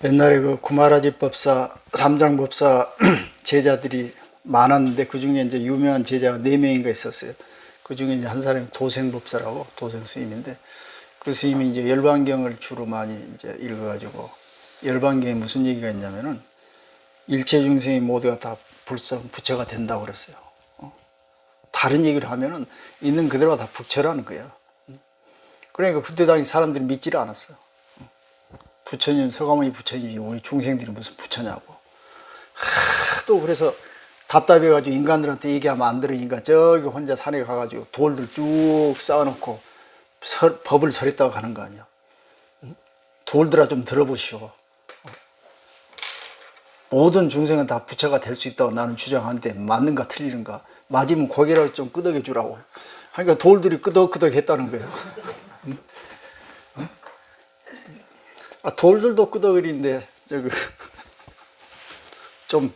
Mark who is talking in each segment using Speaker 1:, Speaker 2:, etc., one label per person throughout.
Speaker 1: 옛날에 그 구마라지 법사, 삼장법사 제자들이 많았는데 그 중에 이제 유명한 제자가 4명인가 있었어요. 그 중에 이제 한 사람이 도생법사라고, 도생 스님인데, 그 스님이 이제 열반경을 주로 많이 이제 읽어가지고, 열반경에 무슨 얘기가 있냐면은 일체 중생이 모두가 다 불성 부처가 된다고 그랬어요. 다른 얘기를 하면은 있는 그대로가 다 부처라는 거예요. 그러니까 그때 당시 사람들이 믿지를 않았어요. 부처님, 서가모니 부처님이 우리 중생들이 무슨 부처냐고. 또 그래서 답답해가지고 인간들한테 얘기하면 안 들으니까 저기 혼자 산에 가가지고 돌들 쭉 쌓아놓고 법을 설했다고 하는 거 아니야. 돌들아 좀 들어보시오. 모든 중생은 다 부처가 될 수 있다고 나는 주장하는데 맞는가 틀리는가. 맞으면 고개라도 좀 끄덕여 주라고. 그러니까 돌들이 끄덕끄덕 했다는 거예요. 돌들도 끄덕거리는데 좀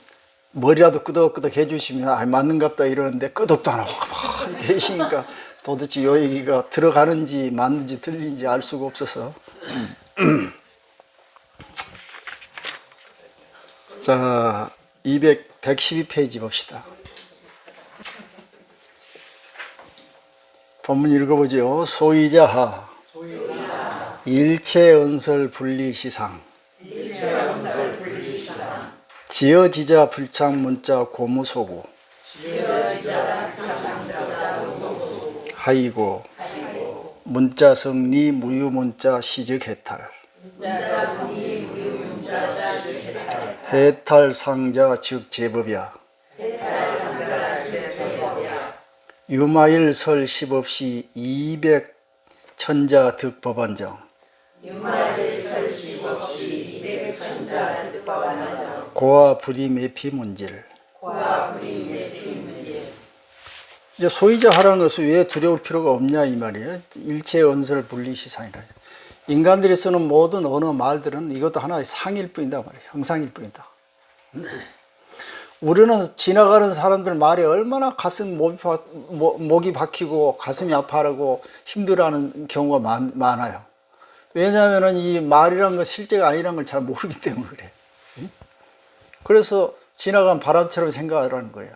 Speaker 1: 머리라도 끄덕끄덕 해주시면 맞는갑다 이러는데 끄덕도 안 하고 막 계시니까 도대체 이 얘기가 들어가는지 맞는지 틀린지 알 수가 없어서. 자, 112페이지 봅시다. 본문 읽어보죠. 소이자하 일체언설 분리시상 지어지자 불창문자 고무소구 하이고 문자성리 무유문자 시적해탈 해탈상자 즉 제법이야 유마일 설 10없이 200 천자 득법안정 고아 불임에피 문질. 이제 소이자 하라는 것은 왜 두려울 필요가 없냐 이 말이에요. 일체 언설 분리시상이라. 인간들이 쓰는 모든 언어 말들은 이것도 하나의 상일 뿐이다 말이에요. 형상일 뿐이다. 우리는 지나가는 사람들 말에 얼마나 가슴 목이 박히고 가슴이 아파하고 힘들어하는 경우가 많아요. 왜냐하면 이 말이란 건 실제가 아니란 걸 잘 모르기 때문에 그래. 그래서 지나간 바람처럼 생각하라는 거예요.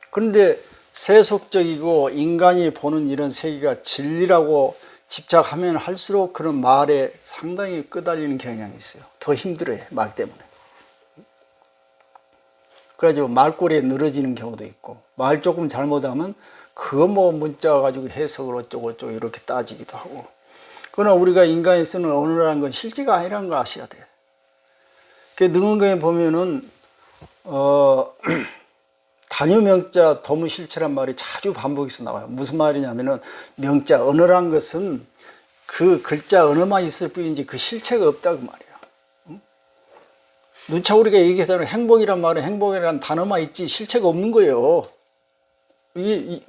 Speaker 1: 그런데 세속적이고 인간이 보는 이런 세계가 진리라고 집착하면 할수록 그런 말에 상당히 끄달리는 경향이 있어요. 더 힘들어요, 말 때문에. 그래가지고 말꼬리에 늘어지는 경우도 있고, 말 조금 잘못하면 그거 뭐 문자 가지고 해석을 어쩌고 이렇게 따지기도 하고. 그러나 우리가 인간이 쓰는 언어라는 건 실제가 아니라는 걸 아셔야 돼요. 그 능언경에 보면은 단유명자 도무실체란 말이 자주 반복해서 나와요. 무슨 말이냐면은 명자 언어란 것은 그 글자 언어만 있을 뿐이지 그 실체가 없다 그 말이에요. 누차 우리가 얘기하잖아요. 행복이란 말은 행복이라는 단어만 있지 실체가 없는 거예요.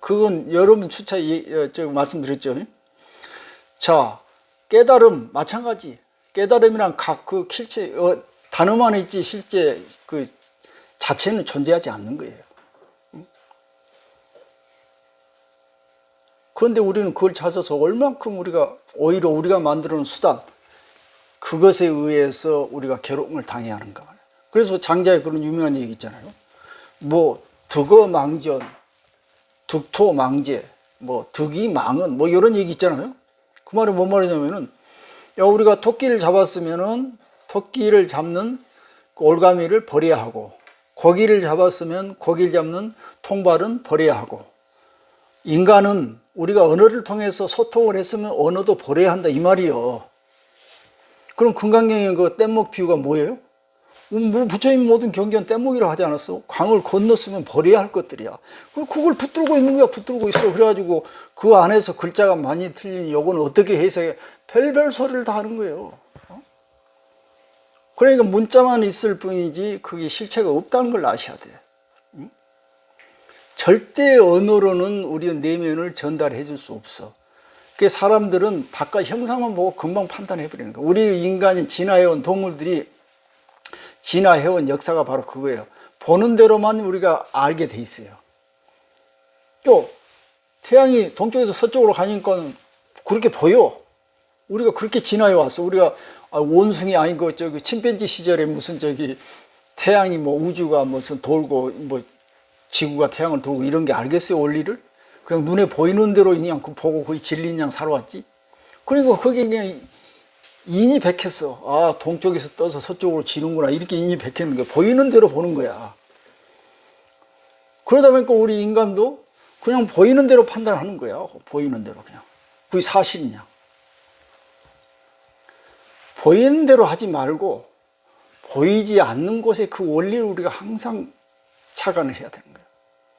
Speaker 1: 그건 여러분 추차 말씀드렸죠. 자, 깨달음 마찬가지. 깨달음이란 그 실체 단어만 있지 실제 그 자체는 존재하지 않는 거예요. 그런데 우리는 그걸 찾아서 얼만큼 오히려 우리가 만들어 놓은 수단 그것에 의해서 우리가 괴로움을 당해야 하는가 말이에요. 그래서 장자의 그런 유명한 얘기 있잖아요. 뭐 득어망전, 득토망제, 뭐 득이망은 뭐 이런 얘기 있잖아요. 그 말이 뭔 말이냐면은 우리가 토끼를 잡았으면은 토끼를 잡는 올가미를 버려야 하고 고기를 잡았으면 고기를 잡는 통발은 버려야 하고 인간은 우리가 언어를 통해서 소통을 했으면 언어도 버려야 한다 이 말이요. 그럼 금강경의 그 뗏목 비유가 뭐예요? 부처님 모든 경전 뗏목이라고 하지 않았어? 강을 건넜으면 버려야 할 것들이야. 그걸 붙들고 있는 거야. 붙들고 있어. 그래가지고 그 안에서 글자가 많이 틀리니 요거는 어떻게 해석해? 별별 소리를 다 하는 거예요. 그러니까 문자만 있을 뿐이지 그게 실체가 없다는 걸 아셔야 돼. 절대 언어로는 우리 내면을 전달해 줄 수 없어. 그 사람들은 바깥 형상만 보고 금방 판단해 버리는 거야. 우리 인간이 진화해온 동물들이 진화해온 역사가 바로 그거예요. 보는 대로만 우리가 알게 돼 있어요. 또 태양이 동쪽에서 서쪽으로 가니까 그렇게 보여. 우리가 그렇게 진화해 왔어. 우리가 원숭이 아니고 저기 침팬지 시절에 무슨 저기 태양이 뭐 우주가 무슨 돌고 뭐 지구가 태양을 돌고 이런 게 알겠어요, 원리를? 그냥 눈에 보이는 대로 그냥 보고 거의 진리인 양 살아왔지. 그러니까 그게 그냥 인이 백했어. 아, 동쪽에서 떠서 서쪽으로 지는구나. 이렇게 인이 백했는 거야. 보이는 대로 보는 거야. 그러다 보니까 우리 인간도 그냥 보이는 대로 판단하는 거야. 보이는 대로 그냥. 그게 사실이냐. 보이는 대로 하지 말고 보이지 않는 곳에 그 원리를 우리가 항상 착안을 해야 되는 거야.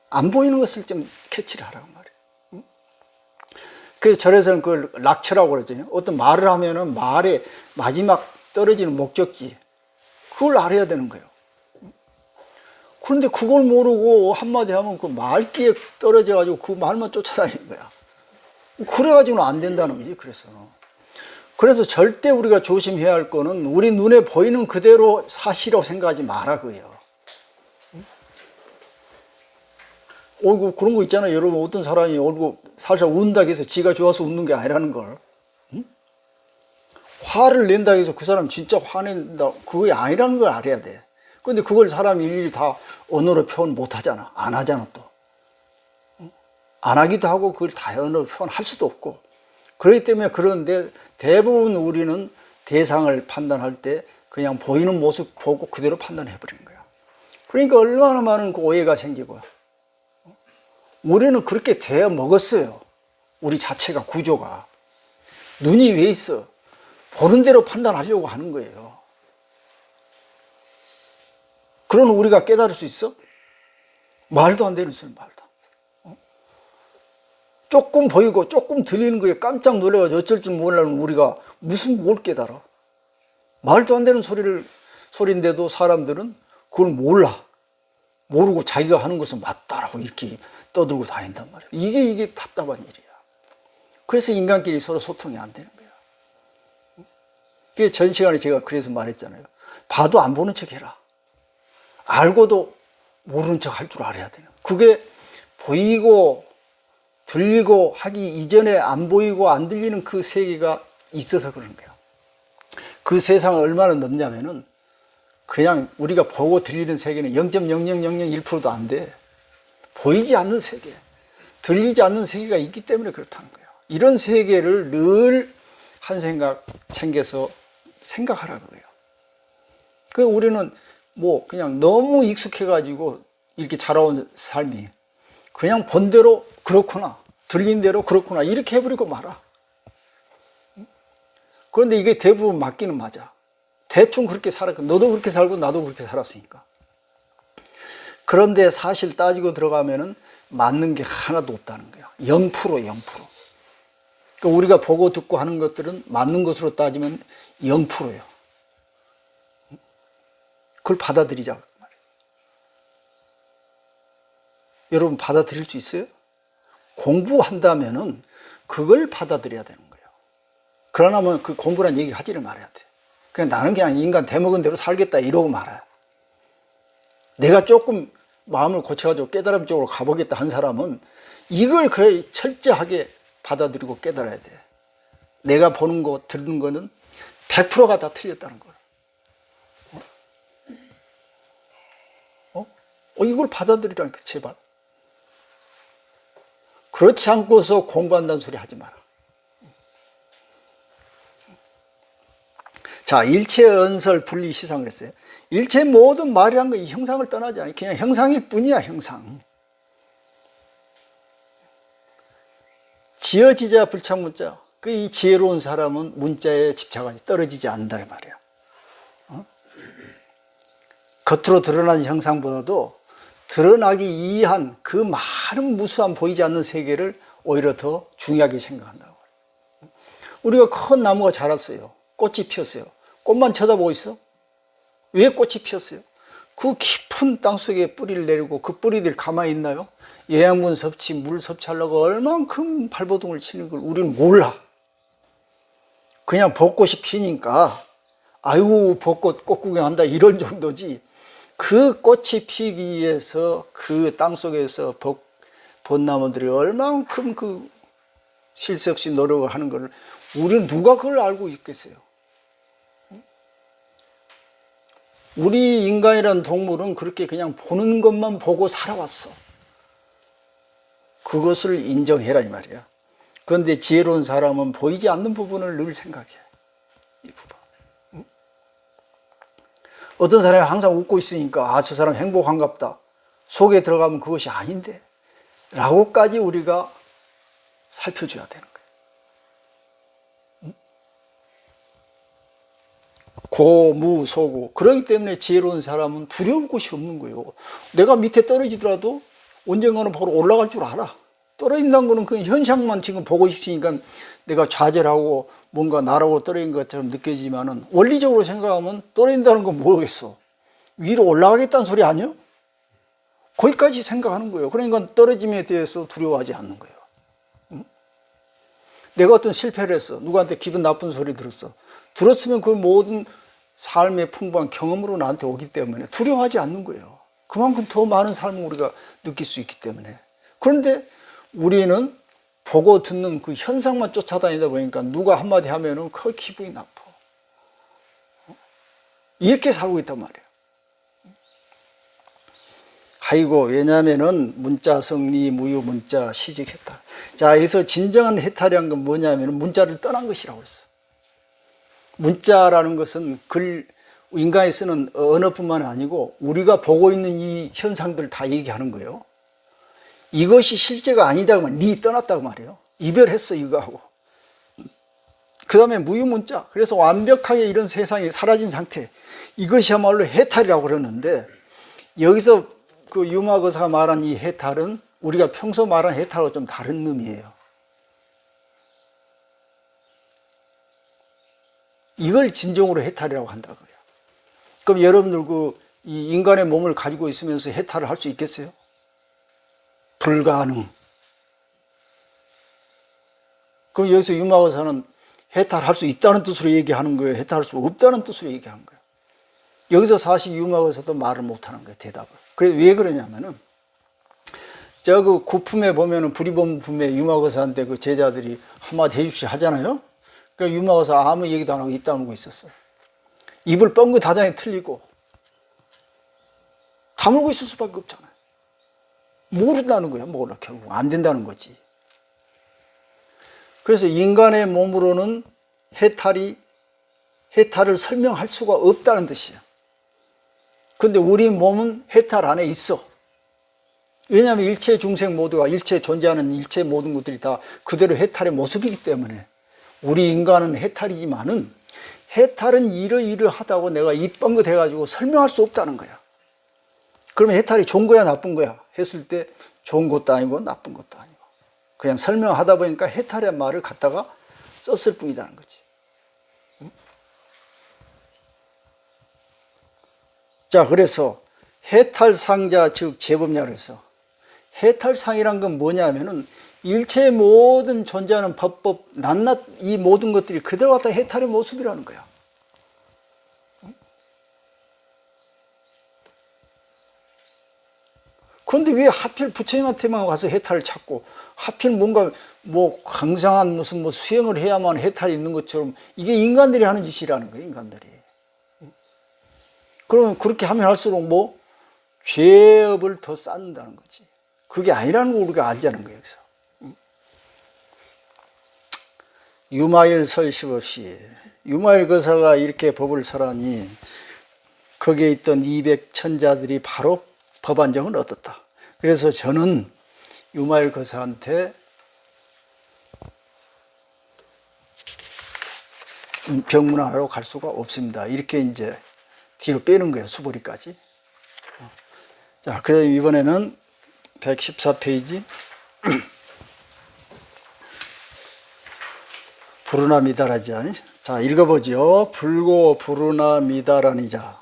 Speaker 1: 안 보이는 것을 좀 캐치를 하라고 말이야. 그래서 절에서는 그걸 락처라고 그러죠. 어떤 말을 하면은 말의 마지막 떨어지는 목적지, 그걸 알아야 되는 거예요. 그런데 그걸 모르고 한마디 하면 그 말기에 떨어져가지고 그 말만 쫓아다니는 거야. 그래가지고는 안 된다는 거지, 그래서 절대 우리가 조심해야 할 거는 우리 눈에 보이는 그대로 사실이라고 생각하지 마라, 그거예요. 그런 거 있잖아요. 여러분, 어떤 사람이 살살 운다 해서 지가 좋아서 웃는 게 아니라는 걸. 응? 화를 낸다 해서 그 사람 진짜 화낸다, 그게 아니라는 걸 알아야 돼. 근데 그걸 사람이 일일이 다 언어로 표현 못 하잖아. 안 하잖아, 또. 응? 안 하기도 하고 그걸 다 언어로 표현할 수도 없고. 그렇기 때문에 그런데 대부분 우리는 대상을 판단할 때 그냥 보이는 모습 보고 그대로 판단해버리는 거야. 그러니까 얼마나 많은 그 오해가 생기고. 우리는 그렇게 되어 먹었어요. 우리 자체가, 구조가. 눈이 왜 있어? 보는 대로 판단하려고 하는 거예요. 그런 우리가 깨달을 수 있어? 말도 안 되는 소리, 말도 안 돼. 조금 보이고 조금 들리는 거에 깜짝 놀라가지고 어쩔 줄 몰라는 우리가 무슨 뭘 깨달아? 말도 안 되는 소리인데도 사람들은 그걸 몰라. 모르고 자기가 하는 것은 맞다라고 이렇게 떠들고 다닌단 말이야. 이게 답답한 일이야. 그래서 인간끼리 서로 소통이 안 되는 거야. 그게 전 시간에 제가 그래서 말했잖아요. 봐도 안 보는 척 해라. 알고도 모르는 척 할 줄 알아야 돼요. 그게 보이고 들리고 하기 이전에 안 보이고 안 들리는 그 세계가 있어서 그런 거야. 그 세상은 얼마나 넓냐면은 그냥 우리가 보고 들리는 세계는 0.00001%도 안 돼. 보이지 않는 세계, 들리지 않는 세계가 있기 때문에 그렇다는 거예요. 이런 세계를 늘 한 생각 챙겨서 생각하라는 거예요. 그 우리는 뭐 그냥 너무 익숙해가지고 이렇게 자라온 삶이 그냥 본 대로 그렇구나, 들린 대로 그렇구나 이렇게 해버리고 말아. 그런데 이게 대부분 맞기는 맞아. 대충 그렇게 살았고 너도 그렇게 살고 나도 그렇게 살았으니까. 그런데 사실 따지고 들어가면은 맞는 게 하나도 없다는 거야. 0%, 0%. 그러니까 우리가 보고 듣고 하는 것들은 맞는 것으로 따지면 0%예요. 그걸 받아들이자 말이에요. 여러분 받아들일 수 있어요? 공부한다면은 그걸 받아들여야 되는 거예요. 그러나 뭐 그 공부란 얘기 하지를 말아야 돼. 그냥 나는 그냥 인간 대먹은 대로 살겠다 이러고 말아요. 내가 조금 마음을 고쳐가지고 깨달음 쪽으로 가보겠다 한 사람은 이걸 거의 철저하게 받아들이고 깨달아야 돼. 내가 보는 거, 듣는 거는 100%가 다 틀렸다는 걸. 이걸 받아들이라니까, 제발. 그렇지 않고서 공부한다는 소리 하지 마라. 자, 일체 언설 분리 시상을 했어요. 일체 모든 말이란 거 이 형상을 떠나지 않아요. 그냥 형상일 뿐이야, 형상. 지어지자 불착문자. 그 이 지혜로운 사람은 문자에 집착하지 떨어지지 않는다 이 말이야. 겉으로 드러나는 형상보다도 드러나기 이한 그 많은 무수한 보이지 않는 세계를 오히려 더 중요하게 생각한다고. 우리가 큰 나무가 자랐어요. 꽃이 피었어요. 꽃만 쳐다보고 있어? 왜 꽃이 피었어요? 그 깊은 땅속에 뿌리를 내리고 그 뿌리들이 가만히 있나요? 영양분 섭취, 물 섭취하려고 얼만큼 발버둥을 치는 걸 우리는 몰라. 그냥 벚꽃이 피니까 아이고 벚꽃 꽃 구경한다 이런 정도지, 그 꽃이 피기 위해서 그 땅속에서 벚나무들이 얼만큼 그 쉴 새 없이 노력을 하는 걸 우리는 누가 그걸 알고 있겠어요? 우리 인간이라는 동물은 그렇게 그냥 보는 것만 보고 살아왔어. 그것을 인정해라 이 말이야. 그런데 지혜로운 사람은 보이지 않는 부분을 늘 생각해. 이 부분. 어떤 사람이 항상 웃고 있으니까 저 사람 행복한갑다. 속에 들어가면 그것이 아닌데 라고까지 우리가 살펴줘야 되는 거예요. 고무소고. 그렇기 때문에 지혜로운 사람은 두려울 곳이 없는 거예요. 내가 밑에 떨어지더라도 언젠가는 바로 올라갈 줄 알아. 떨어진다는 거는 그 현상만 지금 보고 있으니까 내가 좌절하고 뭔가 날아오고 떨어진 것처럼 느껴지지만은 원리적으로 생각하면 떨어진다는 건 모르겠어. 위로 올라가겠다는 소리 아니요? 거기까지 생각하는 거예요. 그러니까 떨어짐에 대해서 두려워하지 않는 거예요. 내가 어떤 실패를 했어. 누구한테 기분 나쁜 소리 들었어. 들었으면 그 모든 삶의 풍부한 경험으로 나한테 오기 때문에 두려워하지 않는 거예요. 그만큼 더 많은 삶을 우리가 느낄 수 있기 때문에. 그런데 우리는 보고 듣는 그 현상만 쫓아다니다 보니까 누가 한마디 하면은 그 기분이 나빠. 이렇게 살고 있단 말이에요. 아이고, 왜냐하면은 문자 성리, 무유 문자, 시직 해탈. 자, 여기서 진정한 해탈이란 건 뭐냐면은 문자를 떠난 것이라고 했어요. 문자라는 것은 인간이 쓰는 언어뿐만 아니고 우리가 보고 있는 이 현상들 다 얘기하는 거예요. 이것이 실제가 아니다 그러면 니 떠났다고 말이에요. 이별했어 이거하고. 그 다음에 무유문자. 그래서 완벽하게 이런 세상이 사라진 상태. 이것이야말로 해탈이라고 그러는데 여기서 그 유마거사가 말한 이 해탈은 우리가 평소 말한 해탈하고 좀 다른 의미예요. 이걸 진정으로 해탈이라고 한다고요. 그럼 여러분들 이 인간의 몸을 가지고 있으면서 해탈을 할 수 있겠어요? 불가능. 그럼 여기서 유마거사는 해탈할 수 있다는 뜻으로 얘기하는 거예요? 해탈할 수 없다는 뜻으로 얘기하는 거예요? 여기서 사실 유마거사도 말을 못하는 거예요, 대답을. 그래서 왜 그러냐면은 그 구품에 보면은 불이범품에 유마거사한테 그 제자들이 한마디 해주시 하잖아요. 그러니까 유마거사 아무 얘기도 안 하고 입 다물고 있었어요. 입을 뻥긋 다장에 틀리고 다물고 있을 수밖에 없잖아요. 모른다는 거야. 몰라. 결국 안 된다는 거지. 그래서 인간의 몸으로는 해탈을 설명할 수가 없다는 뜻이야. 근데 우리 몸은 해탈 안에 있어. 왜냐하면 일체 중생 모두가 일체 존재하는 일체 모든 것들이 다 그대로 해탈의 모습이기 때문에 우리 인간은 해탈이지만은 해탈은 이러이러하다고 내가 입 뻥긋 해가지고 설명할 수 없다는 거야. 그러면 해탈이 좋은 거야 나쁜 거야 했을 때 좋은 것도 아니고 나쁜 것도 아니고 그냥 설명하다 보니까 해탈의 말을 갖다가 썼을 뿐이라는 거지. 자, 그래서 해탈상자 즉 제법냐로 해서 해탈상이란 건 뭐냐면은 일체의 모든 존재하는 법법 낱낱 이 모든 것들이 그대로 갖다 해탈의 모습이라는 거야. 그런데 왜 하필 부처님한테만 가서 해탈을 찾고 하필 뭔가 강상한 무슨 수행을 해야만 해탈이 있는 것처럼 이게 인간들이 하는 짓이라는 거예요, 인간들이. 그러면 그렇게 하면 할수록 죄업을 더 쌓는다는 거지. 그게 아니라는 걸 우리가 알자는 거예요, 여기서. 유마일 설십 없이 유마일 거사가 이렇게 법을 설하니 거기에 있던 200천자들이 바로 법안정을 얻었다. 그래서 저는 유마일 거사한테 병문안하러 갈 수가 없습니다. 이렇게 이제 뒤로 빼는 거예요, 수보리까지. 자, 그래서 이번에는 114페이지. 부르나 미다라자. 자, 읽어보죠. 불고 부르나 미다라니자.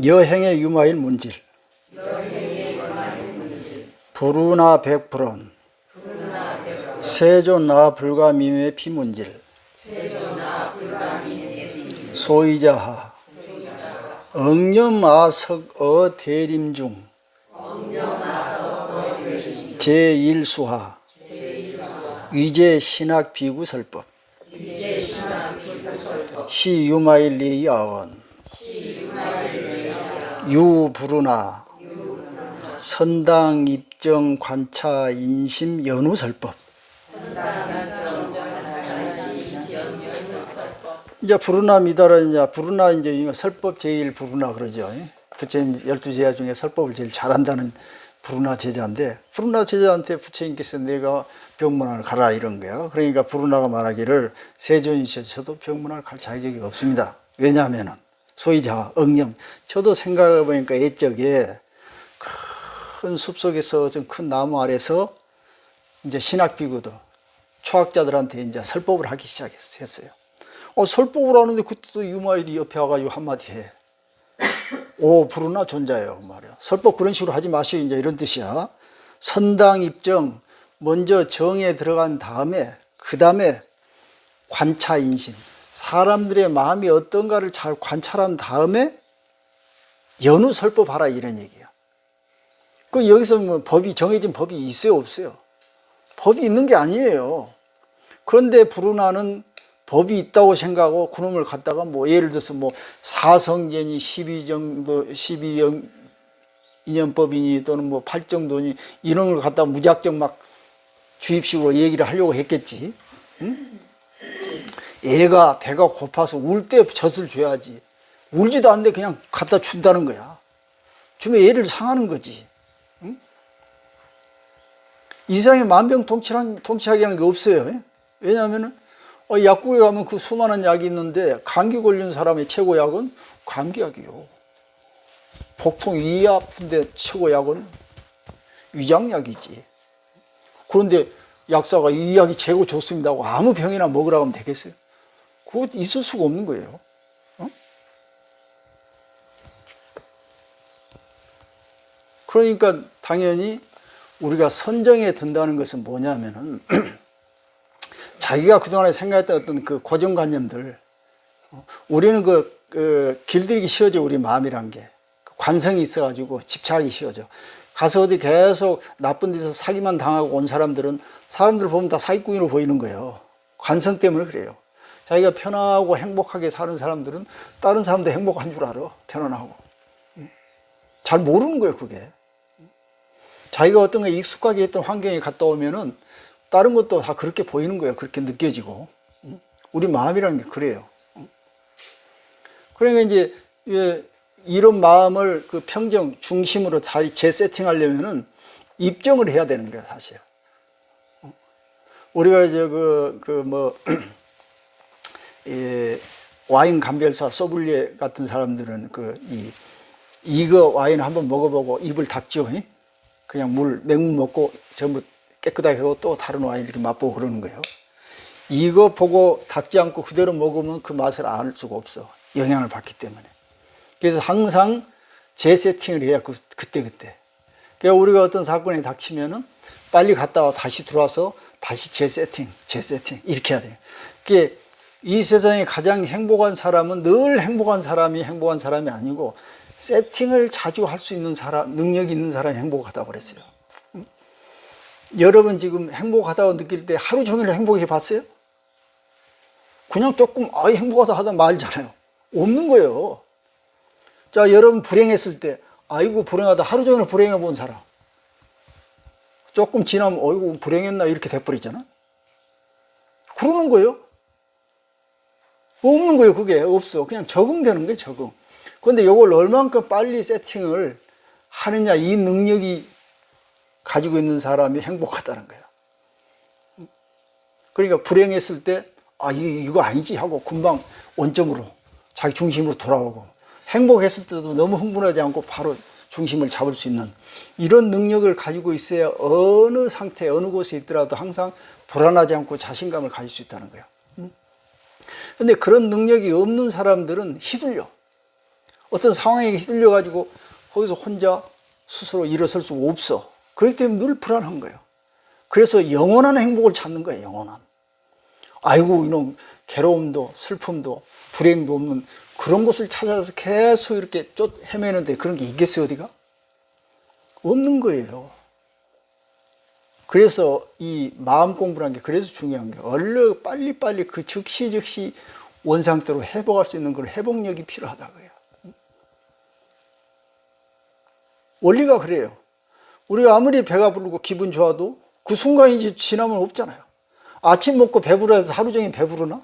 Speaker 1: 여행의 유마일 문질. 부르나 백불언. 세존 나 불가미의 피문질. 소이자하 억념아석어 대림중 제1수하 위제신학비구설법 시유마일리야원 유부르나 선당입정 관차 인심 연우설법. 이제 부르나 미다라 이제 부르나 이제 설법 제일 부르나 그러죠. 부처님 12제자 중에 설법을 제일 잘한다는 부르나 제자인데, 부르나 제자한테 부처님께서 내가 병문안을 가라 이런 거예요. 그러니까 부르나가 말하기를 세존이셔도 병문안을 갈 자격이 없습니다. 왜냐하면은 소이자 억념, 저도 생각해 보니까 옛적에 큰 숲속에서 좀 큰 나무 아래서 이제 신학비구들 초학자들한테 이제 설법을 하기 시작했어요. 설법을 하는데 그때도 유마일이 옆에 와가지고 한마디 해. 오, 부르나 존자예요 말이야. 설법 그런 식으로 하지 마시오 이제 이런 뜻이야. 선당 입정, 먼저 정에 들어간 다음에 그 다음에 관차 인심, 사람들의 마음이 어떤가를 잘 관찰한 다음에 연후 설법하라 이런 얘기야. 그 여기서 뭐 법이 정해진 법이 있어요 없어요? 법이 있는 게 아니에요. 그런데 부르나는 법이 있다고 생각하고 그놈을 갖다가 뭐 예를 들어서 뭐 사성제니 12인연법이니 또는 뭐 팔정도니 이런 걸 갖다가 무작정 막 주입식으로 얘기를 하려고 했겠지. 응? 애가 배가 고파서 울 때 젖을 줘야지. 울지도 않는데 그냥 갖다 준다는 거야. 주면 애를 상하는 거지. 응? 이 세상에 만병통치약이라는 게 없어요. 왜냐하면 약국에 가면 그 수많은 약이 있는데 감기 걸린 사람의 최고약은 감기약이요. 복통 위 아픈데 최고약은 위장약이지. 그런데 약사가 이 약이 최고 좋습니다 하고 아무 병이나 먹으라고 하면 되겠어요? 그거 있을 수가 없는 거예요. 그러니까 당연히 우리가 선정에 든다는 것은 뭐냐면은 자기가 그동안에 생각했던 어떤 그 고정관념들, 우리는 길들이기 쉬워져. 우리 마음이란 게 관성이 있어가지고 집착하기 쉬워져. 가서 어디 계속 나쁜 데서 사기만 당하고 온 사람들은 사람들 보면 다 사기꾼으로 보이는 거예요. 관성 때문에 그래요. 자기가 편하고 행복하게 사는 사람들은 다른 사람도 행복한 줄 알아. 편안하고. 잘 모르는 거예요 그게. 자기가 어떤 거 익숙하게 했던 환경에 갔다 오면은 다른 것도 다 그렇게 보이는 거예요. 그렇게 느껴지고. 우리 마음이라는 게 그래요. 그러니까 이제 이런 마음을 그 평정 중심으로 잘 재세팅하려면은 입정을 해야 되는 거예요, 사실. 우리가 이제 와인 감별사 소믈리에 같은 사람들은 이거 와인 한번 먹어보고 입을 닫죠. 그냥 맹물 먹고 전부 깨끗하게 하고 또 다른 와인 이렇게 맛보고 그러는 거예요. 이거 보고 닦지 않고 그대로 먹으면 그 맛을 알 수가 없어. 영향을 받기 때문에. 그래서 항상 재세팅을 해야 그때. 그러니까 우리가 어떤 사건에 닥치면은 빨리 갔다 와 다시 들어와서 다시 재세팅 이렇게 해야 돼요. 그게 이 세상에 가장 행복한 사람은 늘 행복한 사람이 아니고 세팅을 자주 할 수 있는 사람, 능력이 있는 사람이 행복하다고 그랬어요. 여러분 지금 행복하다고 느낄 때 하루 종일 행복해 봤어요? 그냥 조금 행복하다 하다 말잖아요. 없는 거예요. 자, 여러분 불행했을 때 아이고 불행하다 하루 종일 불행해 본 사람, 조금 지나면 어이구 불행했나 이렇게 돼버리잖아. 그러는 거예요. 없는 거예요. 그게 없어. 그냥 적응되는 거예요. 적응. 그런데 이걸 얼만큼 빨리 세팅을 하느냐, 이 능력이 가지고 있는 사람이 행복하다는 거예요. 그러니까 불행했을 때 이거 아니지 하고 금방 원점으로 자기 중심으로 돌아오고, 행복했을 때도 너무 흥분하지 않고 바로 중심을 잡을 수 있는 이런 능력을 가지고 있어야 어느 상태 어느 곳에 있더라도 항상 불안하지 않고 자신감을 가질 수 있다는 거예요. 근데 그런 능력이 없는 사람들은 휘둘려. 어떤 상황에 휘둘려 가지고 거기서 혼자 스스로 일어설 수가 없어. 그렇기 때문에 늘 불안한 거예요. 그래서 영원한 행복을 찾는 거예요. 영원한. 아이고 이놈 괴로움도 슬픔도 불행도 없는 그런 곳을 찾아서 계속 이렇게 헤매는데 그런 게 있겠어요, 어디가? 없는 거예요. 그래서 이 마음 공부라는 게 그래서 중요한 게 얼른 빨리빨리 그 즉시 원상태로 회복할 수 있는 그런 회복력이 필요하다고요. 원리가 그래요. 우리가 아무리 배가 부르고 기분 좋아도 그 순간이 지나면 없잖아요. 아침 먹고 배부르해서 하루 종일 배부르나?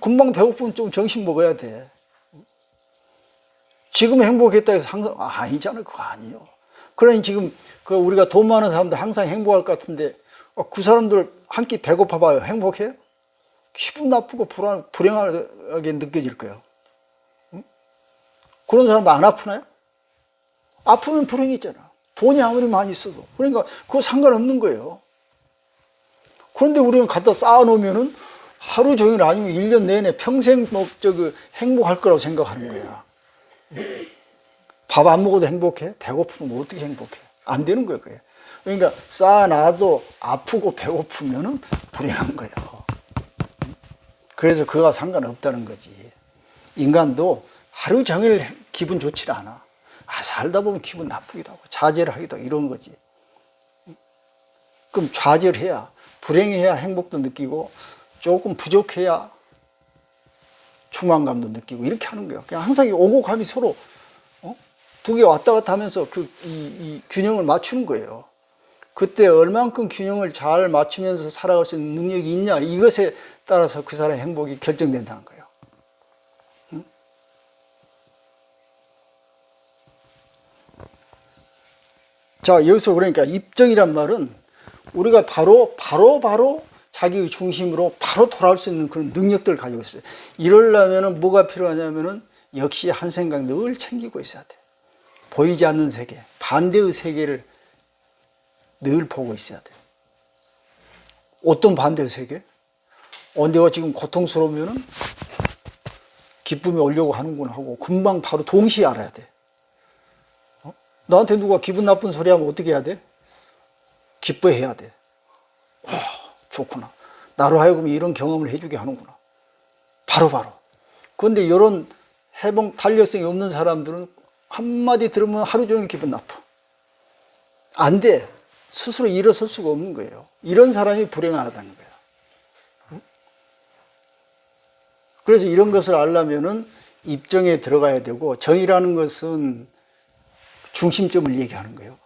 Speaker 1: 금방 배고프면 좀 정신 먹어야 돼. 지금 행복했다 해서 항상 아니잖아요. 그거 아니에요. 그러니 지금 우리가 돈 많은 사람들 항상 행복할 것 같은데 그 사람들 한 끼 배고파 봐요. 행복해요? 기분 나쁘고 불행하게 느껴질 거예요. 응? 그런 사람 안 아프나요? 아프면 불행했잖아. 돈이 아무리 많이 있어도. 그러니까 그거 상관없는 거예요. 그런데 우리는 갖다 쌓아놓으면은 하루 종일 아니면 1년 내내 평생 행복할 거라고 생각하는 거야. 밥 안 먹어도 행복해? 배고프면 어떻게 행복해? 안 되는 거예요, 그게. 그러니까 쌓아놔도 아프고 배고프면은 불행한 거예요. 그래서 그거와 상관없다는 거지. 인간도 하루 종일 기분 좋지 않아. 살다 보면 기분 나쁘기도 하고 좌절을 하기도 하고 이런 거지. 그럼 좌절해야, 불행해야 행복도 느끼고 조금 부족해야 충만감도 느끼고 이렇게 하는 거예요. 그냥 항상 이 오고 감이 서로 두 개 왔다 갔다 하면서 이 균형을 맞추는 거예요. 그때 얼만큼 균형을 잘 맞추면서 살아갈 수 있는 능력이 있냐, 이것에 따라서 그 사람의 행복이 결정된다는 거예요. 응? 자, 여기서 그러니까 입정이란 말은 우리가 바로 자기의 중심으로 바로 돌아올 수 있는 그런 능력들을 가지고 있어요. 이러려면 뭐가 필요하냐면은 역시 한 생각 늘 챙기고 있어야 돼. 보이지 않는 세계, 반대의 세계를 늘 보고 있어야 돼. 어떤 반대의 세계? 내가 지금 고통스러우면은 기쁨이 오려고 하는구나 하고 금방 바로 동시에 알아야 돼. 나한테 누가 기분 나쁜 소리 하면 어떻게 해야 돼? 기뻐해야 돼. 좋구나. 나로 하여금 이런 경험을 해주게 하는구나. 바로. 그런데 이런 탄력성이 없는 사람들은 한마디 들으면 하루 종일 기분 나빠. 안 돼. 스스로 일어설 수가 없는 거예요. 이런 사람이 불행하다는 거예요. 그래서 이런 것을 알려면은 입정에 들어가야 되고, 정이라는 것은 중심점을 얘기하는 거예요.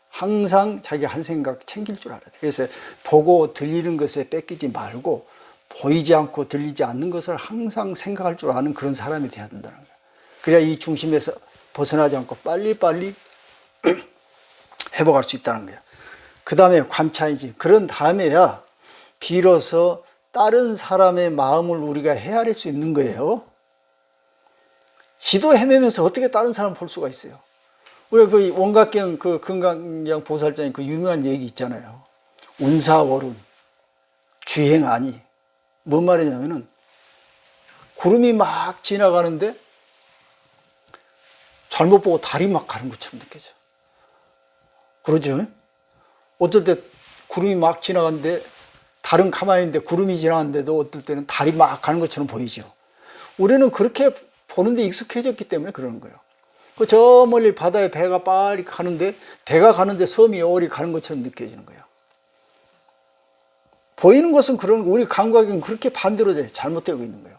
Speaker 1: 항상 자기 한 생각 챙길 줄 알아야 돼. 그래서 보고 들리는 것에 뺏기지 말고 보이지 않고 들리지 않는 것을 항상 생각할 줄 아는 그런 사람이 돼야 된다는 거예요. 그래야 이 중심에서 벗어나지 않고 빨리빨리 회복할 수 있다는 거예요. 그 다음에 관찰이지. 그런 다음에야 비로소 다른 사람의 마음을 우리가 헤아릴 수 있는 거예요. 지도 헤매면서 어떻게 다른 사람을 볼 수가 있어요? 우리가 그 원각경 금강경 보살장의 그 유명한 얘기 있잖아요. 운사월운, 주행아니. 뭔 말이냐면은 구름이 막 지나가는데 잘못 보고 달이 막 가는 것처럼 느껴져. 그러죠? 어떨 때 구름이 막 지나가는데 달은 가만히 있는데 구름이 지나가는데도 어떨 때는 달이 막 가는 것처럼 보이죠. 우리는 그렇게 보는데 익숙해졌기 때문에 그러는 거예요. 저 멀리 바다에 배가 빨리 가는데 배가 가는데 섬이 오리 가는 것처럼 느껴지는 거예요. 보이는 것은 그런 우리 감각은 그렇게 반대로 잘못되고 있는 거예요.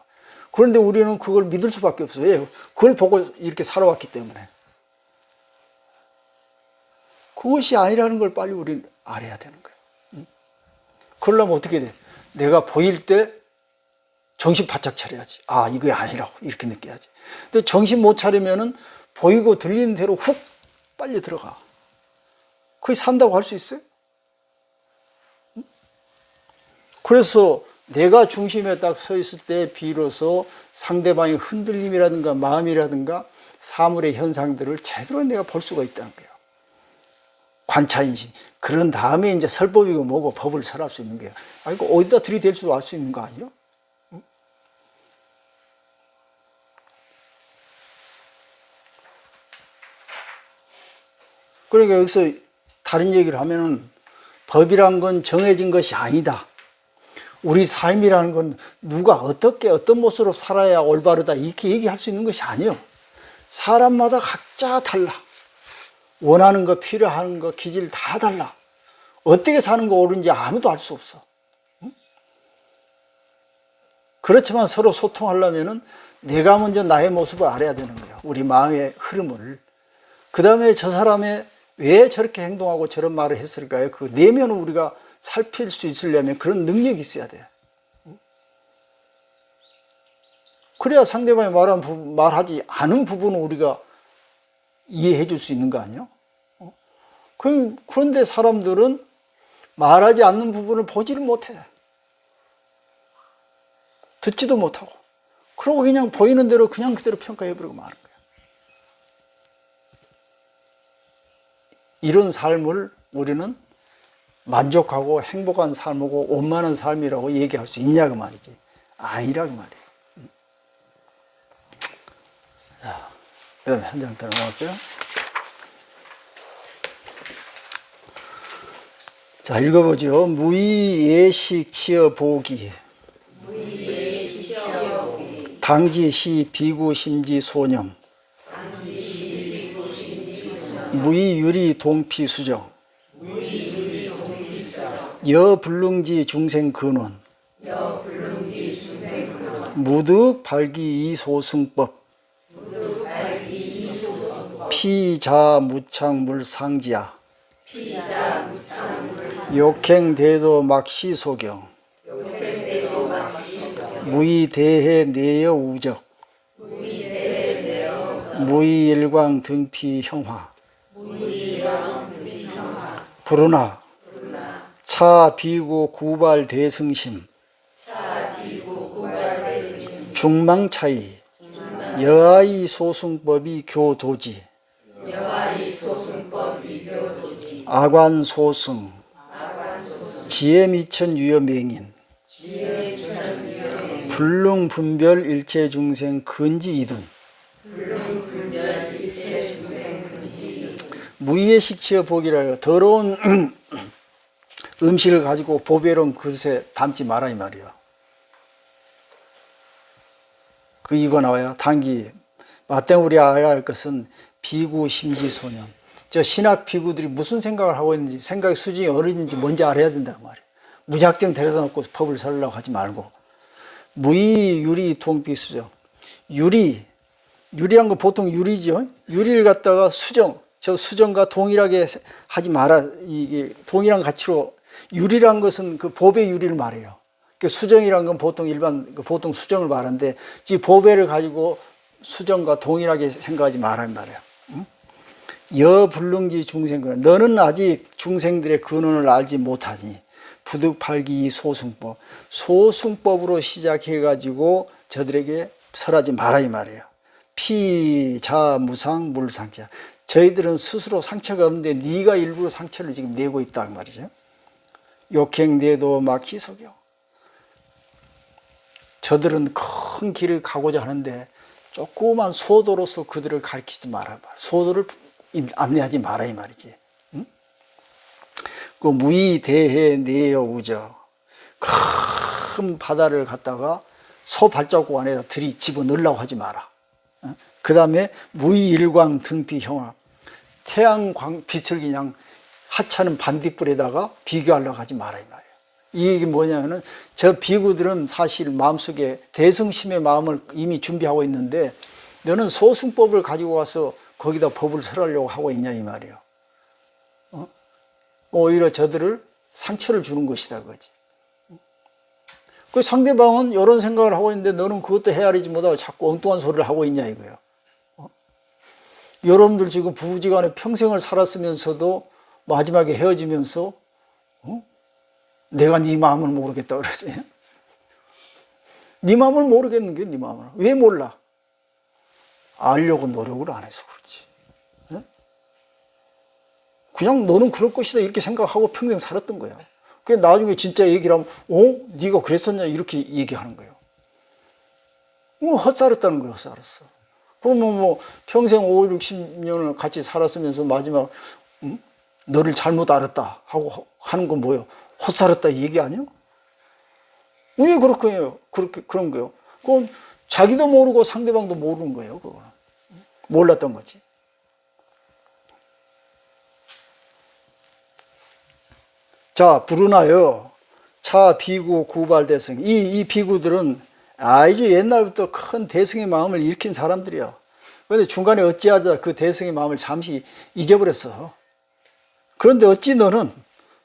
Speaker 1: 그런데 우리는 그걸 믿을 수밖에 없어요. 왜? 그걸 보고 이렇게 살아왔기 때문에. 그것이 아니라는 걸 빨리 우리는 알아야 되는 거예요. 그러려면 어떻게 돼? 내가 보일 때 정신 바짝 차려야지. 이게 아니라고 이렇게 느껴야지. 근데 정신 못 차리면은 보이고 들리는 대로 훅 빨리 들어가. 그게 산다고 할 수 있어요? 그래서 내가 중심에 딱 서 있을 때 비로소 상대방의 흔들림이라든가 마음이라든가 사물의 현상들을 제대로 내가 볼 수가 있다는 거예요. 관찰인식. 그런 다음에 이제 설법이고 뭐고 법을 설할 수 있는 거예요. 이거 어디다 들이댈 수 알 수 있는 거 아니에요? 그러니까 여기서 다른 얘기를 하면은 법이란 건 정해진 것이 아니다. 우리 삶이라는 건 누가 어떻게 어떤 모습으로 살아야 올바르다 이렇게 얘기할 수 있는 것이 아니에요. 사람마다 각자 달라. 원하는 거, 필요한 거, 기질 다 달라. 어떻게 사는 거 옳은지 아무도 알 수 없어. 그렇지만 서로 소통하려면은 내가 먼저 나의 모습을 알아야 되는 거야. 우리 마음의 흐름을. 그 다음에 저 사람의 왜 저렇게 행동하고 저런 말을 했을까요? 그 내면을 우리가 살필 수 있으려면 그런 능력이 있어야 돼. 그래야 상대방이 말하지 않은 부분을 우리가 이해해 줄 수 있는 거 아니에요? 그런데 사람들은 말하지 않는 부분을 보지를 못해. 듣지도 못하고. 그러고 그냥 보이는 대로 그냥 그대로 평가해버리고 마는 거야. 이런 삶을 우리는 만족하고 행복한 삶이고 원만한 삶이라고 얘기할 수 있냐고 말이지. 아니라고 말이에요. 자, 그 다음에 한 장 더 넘어갈게요. 자, 읽어보죠. 무의예식 치어 보기. 당지시 비구심지 소념. 무의유리 동피수정. 여불능지 중생 근원. 무득 발기 이소승법. 피자무창 물상지야. 욕행대도 막시소경. 무의대해 내여 우적. 무의일광 등피 형화. 부르나 차 비구 구발 대승심. 중망차이 여아이 소승법이 교도지. 악관 소승 지혜 미천 유여맹인. 불능 분별 일체 중생 근지 이둔. 무의의 식치어 복이라 해요. 더러운 음식을 가지고 보배로운 그릇에 담지 마라 이 말이에요. 그 이거 나와요. 단기 마땅히 우리 알아야 할 것은 비구 심지 소년. 저 신학 비구들이 무슨 생각을 하고 있는지, 생각의 수준이 어린지 뭔지 알아야 된다고 말이에요. 무작정 데려다 놓고 법을 설려고 하지 말고. 무의 유리 동비 수정. 유리한 거 보통 유리죠. 유리를 갖다가 수정. 저 수정과 동일하게 하지 마라. 이게 동일한 가치로. 유리란 것은 그 보배 유리를 말해요. 수정이란 건 보통 보통 수정을 말하는데, 이 보배를 가지고 수정과 동일하게 생각하지 말란 말이에요. 여불능지 중생근. 너는 아직 중생들의 근원을 알지 못하니. 부득팔기 소승법. 소승법으로 시작해가지고 저들에게 설하지 마라 이 말이에요. 피자무상 물상자. 저희들은 스스로 상처가 없는데 네가 일부러 상처를 지금 내고 있다 그 말이죠. 욕행내도 막시속여. 저들은 큰 길을 가고자 하는데 조그만 소도로서 그들을 가르치지 마라. 소도를 안내하지 마라 이 말이지. 응? 그 무의대해 내여 우저. 큰 바다를 갖다가 소 발자국 안에다 들이 집어넣으려고 하지 마라. 그 다음에 무의일광 등비 형합. 태양광 빛을 그냥 하찮은 반딧불에다가 비교하려고 하지 마라 이 말이에요. 이게 뭐냐면은 저 비구들은 사실 마음속에 대승심의 마음을 이미 준비하고 있는데 너는 소승법을 가지고 와서 거기다 법을 설하려고 하고 있냐 이 말이에요. 오히려 저들을 상처를 주는 것이다 그거지. 그 상대방은 이런 생각을 하고 있는데 너는 그것도 헤아리지 못하고 자꾸 엉뚱한 소리를 하고 있냐 이거예요. 여러분들 지금 부부지간에 평생을 살았으면서도 마지막에 헤어지면서 내가 네 마음을 모르겠다 그러지. 네 마음을 모르겠는 게 네 마음을. 왜 몰라? 알려고 노력을 안 해서 그렇지. 그냥 너는 그럴 것이다 이렇게 생각하고 평생 살았던 거야. 그 나중에 진짜 얘기를 하면 네가 그랬었냐 이렇게 얘기하는 거예요. 헛살았다는 거야. 헛살았어. 그러면 뭐 평생 5, 60년을 같이 살았으면서 마지막 너를 잘못 알았다 하고 하는 건 뭐예요? 헛살았다 이 얘기 아니에요? 왜 그렇게 해요? 그런 거요. 그건 자기도 모르고 상대방도 모르는 거예요. 그거는. 몰랐던 거지. 자, 부르나요. 차, 비구, 구발, 대승. 이 비구들은 아주 옛날부터 큰 대승의 마음을 일으킨 사람들이야. 그런데 중간에 어찌하다 그 대승의 마음을 잠시 잊어버렸어. 그런데 어찌 너는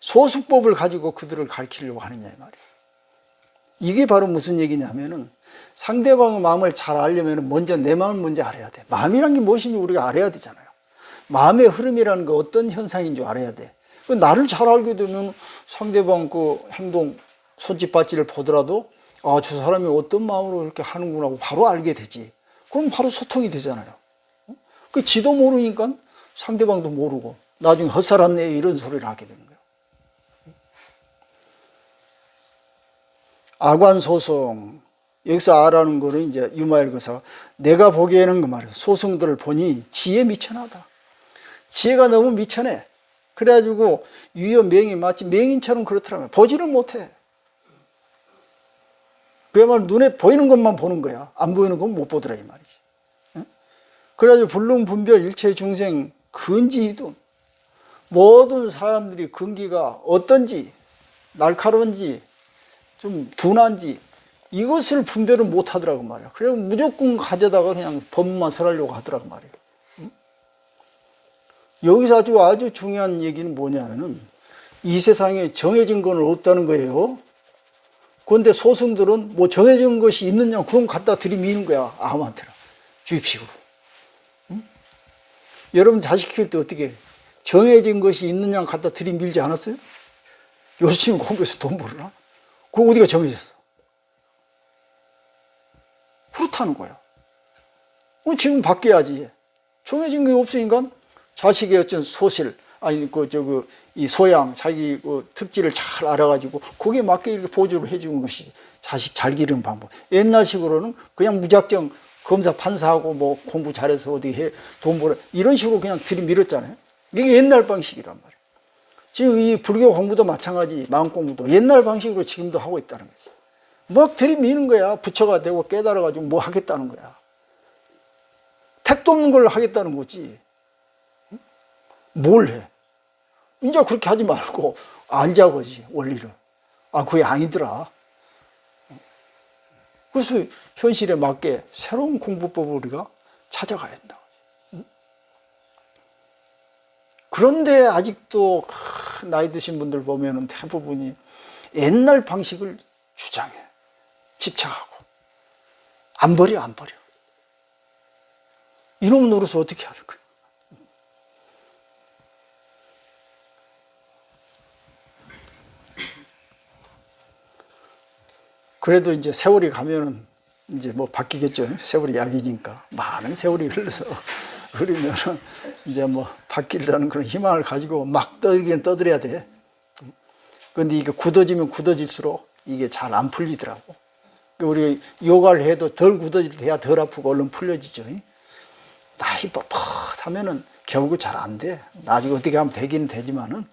Speaker 1: 소수법을 가지고 그들을 가르치려고 하느냐 이 말이야. 이게 바로 무슨 얘기냐면은 상대방의 마음을 잘 알려면 먼저 내 마음을 먼저 알아야 돼. 마음이란 게 무엇인지 우리가 알아야 되잖아요. 마음의 흐름이라는 거 어떤 현상인 줄 알아야 돼. 나를 잘 알게 되면 상대방 그 행동, 손짓발짓을 보더라도 아, 저 사람이 어떤 마음으로 이렇게 하는구나 하고 바로 알게 되지. 그럼 바로 소통이 되잖아요. 그 지도 모르니까 상대방도 모르고 나중에 헛살았네 이런 소리를 하게 되는 거예요. 아관소송. 여기서 아라는 거는 이제 유마엘 거사. 내가 보기에는 그 말이에요. 소승들을 보니 지혜 미천하다. 지혜가 너무 미천해. 그래가지고 유여 맹이 마치 맹인처럼 그렇더라고요. 보지를 못해. 그야말로 눈에 보이는 것만 보는 거야. 안 보이는 건 못 보더라 이 말이지. 그래가지고 불능분별 일체 중생 근지이둔 모든 사람들이 근기가 어떤지 날카로운지 좀 둔한지 이것을 분별을 못 하더라고 말이야. 그래서 무조건 가져다가 그냥 법만 설하려고 하더라고 말이야. 여기서 아주 중요한 얘기는 뭐냐면은 이 세상에 정해진 건 없다는 거예요. 그런데 소승들은 뭐 정해진 것이 있느냐 그럼 갖다 들이미는 거야. 아무한테나 주입식으로. 여러분 자식 키울 때 어떻게 해? 정해진 것이 있느냐 갖다 들이밀지 않았어요? 열심히 공부해서 돈 벌으나? 그거 어디가 정해졌어? 그렇다는 거야. 지금 바뀌어야지. 정해진 게 없으니까 자식의 어떤 소실, 아니, 이 소양, 자기 특질을 잘 알아가지고 거기에 맞게 이렇게 보조를 해주는 것이 자식 잘 기르는 방법. 옛날식으로는 그냥 무작정 검사, 판사하고 뭐 공부 잘해서 어디 해, 돈 벌어. 이런 식으로 그냥 들이밀었잖아요. 이게 옛날 방식이란 말이에요. 지금 이 불교 공부도 마찬가지, 마음 공부도 옛날 방식으로 지금도 하고 있다는 거지. 막 들이미는 거야. 부처가 되고 깨달아가지고 뭐 하겠다는 거야. 택도 없는 걸 하겠다는 거지. 뭘 해? 이제 그렇게 하지 말고 알자고지, 원리를. 아, 그게 아니더라. 그래서 현실에 맞게 새로운 공부법을 우리가 찾아가야 된다. 그런데 아직도 나이 드신 분들 보면은 대부분이 옛날 방식을 주장해. 집착하고. 안 버려. 이놈 노릇을 어떻게 하는 거야? 그래도 이제 세월이 가면은 이제 뭐 바뀌겠죠. 세월이 약이니까. 많은 세월이 흘러서 그러면은 이제 뭐 바뀌려는 그런 희망을 가지고 막 떠들긴 떠들어야 돼. 그런데 이게 굳어지면 굳어질수록 이게 잘 안 풀리더라고. 우리 요가를 해도 덜 굳어질 때 해야 덜 아프고 얼른 풀려지죠. 나이 뻣뻣하면은 결국 잘 안 돼. 나중에 어떻게 하면 되기는 되지만은.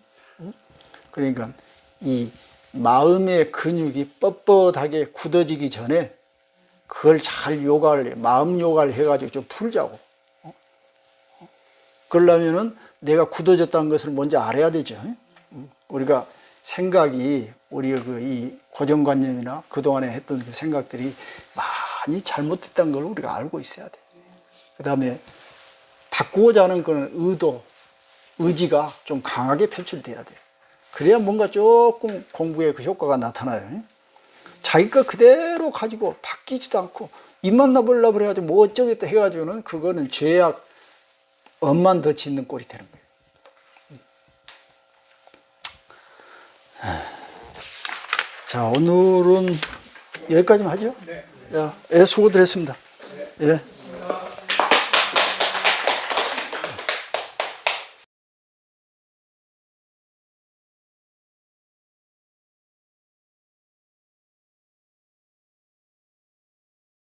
Speaker 1: 그러니까 이 마음의 근육이 뻣뻣하게 굳어지기 전에 그걸 잘 마음 요가를 해가지고 좀 풀자고. 그러려면은 내가 굳어졌다는 것을 먼저 알아야 되죠. 우리가 생각이, 우리의 이 고정관념이나 그동안에 했던 그 생각들이 많이 잘못됐다는 걸 우리가 알고 있어야 돼. 그 다음에 바꾸고자 하는 그런 의지가 좀 강하게 표출돼야 돼. 그래야 뭔가 조금 공부에 그 효과가 나타나요. 자기 거 그대로 가지고 바뀌지도 않고 입만 나불나불 해가지고 뭐 어쩌겠다 해가지고는 그거는 죄악 엄만 더 짓는 꼴이 되는 거예요. 자, 오늘은 여기까지만 하죠. 네. 야, 수고들 했습니다. 예.